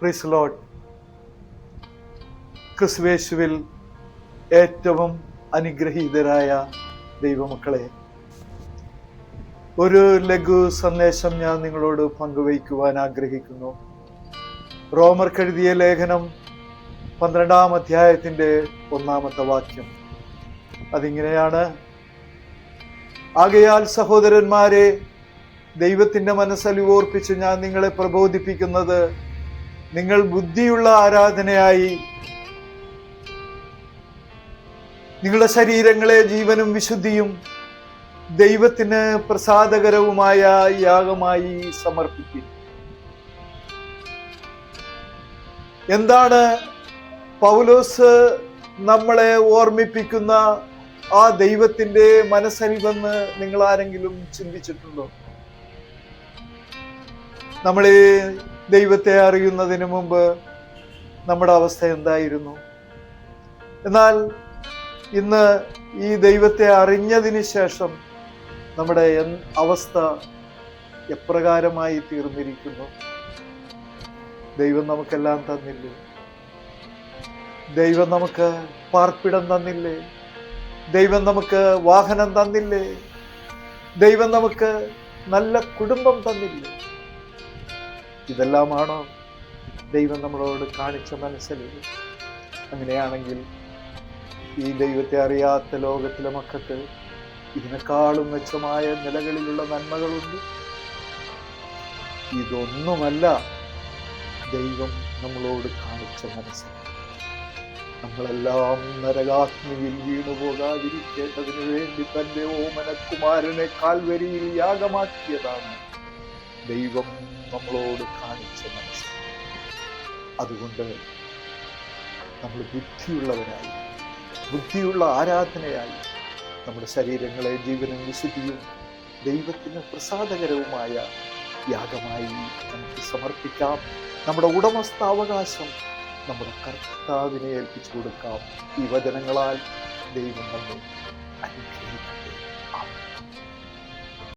Praise Lord. ക്രിസ്തുയേശുവിൽ ഏറ്റവും അനുഗ്രഹീതരായ ദൈവമക്കളെ, ഒരു ലഘു സന്ദേശം ഞാൻ നിങ്ങളോട് പങ്കുവയ്ക്കുവാൻ ആഗ്രഹിക്കുന്നു. റോമർക്കെഴുതിയ ലേഖനം 12-ാം അധ്യായത്തിൻ്റെ 1-ാമത്തെ വാക്യം. അതിങ്ങനെയാണ്: ആകയാൽ സഹോദരന്മാരെ, ദൈവത്തിൻ്റെ മനസ്സലിവോർപ്പിച്ച് ഞാൻ നിങ്ങളെ പ്രബോധിപ്പിക്കുന്നത്, നിങ്ങൾ ബുദ്ധിയുള്ള ആരാധനയായി നിങ്ങളുടെ ശരീരങ്ങളെ ജീവനും വിശുദ്ധിയും ദൈവത്തിന് പ്രസാദകരവുമായ യാഗമായി സമർപ്പിക്കും. എന്താണ് പൗലോസ് നമ്മളെ ഓർമ്മിപ്പിക്കുന്ന ആ ദൈവത്തിൻ്റെ മനസ്സലിവെന്ന് നിങ്ങൾ ആരെങ്കിലും ചിന്തിച്ചിട്ടുണ്ടോ? നമ്മൾ ഈ ദൈവത്തെ അറിയുന്നതിന് മുമ്പ് നമ്മുടെ അവസ്ഥ എന്തായിരുന്നു? എന്നാൽ ഇന്ന് ഈ ദൈവത്തെ അറിഞ്ഞതിന് ശേഷം നമ്മുടെ അവസ്ഥ എപ്രകാരമായി തീർന്നിരിക്കുന്നു? ദൈവം നമുക്കെല്ലാം തന്നില്ലേ? ദൈവം നമുക്ക് പാർപ്പിടം തന്നില്ലേ? ദൈവം നമുക്ക് വാഹനം തന്നില്ലേ? ദൈവം നമുക്ക് നല്ല കുടുംബം തന്നില്ലേ? ഇതെല്ലാമാണോ ദൈവം നമ്മളോട് കാണിച്ച മനസ്സിലില്ല? അങ്ങനെയാണെങ്കിൽ ഈ ദൈവത്തെ അറിയാത്ത ലോകത്തിലെ മക്കൾക്ക് ഇതിനേക്കാളും മെച്ചമായ നിലകളിലുള്ള നന്മകളുണ്ട്. ഇതൊന്നുമല്ല ദൈവം നമ്മളോട് കാണിച്ച മനസ്സ്. നമ്മളെല്ലാം നരകാഗ്നിയിൽ വീണുപോകാതിരിക്കേണ്ടതിന് വേണ്ടി തൻ്റെ ഓമനകുമാരനെ കാൽവരിയിൽ യാഗമാക്കിയതാണ് ദൈവം നമ്മളോട് കാണിച്ച മനസ്സ്. അതുകൊണ്ട് നമ്മൾ ബുദ്ധിയുള്ള ആരാധനയായി നമ്മുടെ ശരീരങ്ങളെ ജീവനും വിശുദ്ധിയും ദൈവത്തിന് പ്രസാദകരവുമായ യാഗമായി നമുക്ക് സമർപ്പിക്കാം. നമ്മുടെ ഉടമസ്ഥാവകാശം നമ്മുടെ കർത്താവിനെ ഏൽപ്പിച്ചു കൊടുക്കാം. ഈ വചനങ്ങളാൽ ദൈവം നമ്മെ അനുഗ്രഹിക്കും.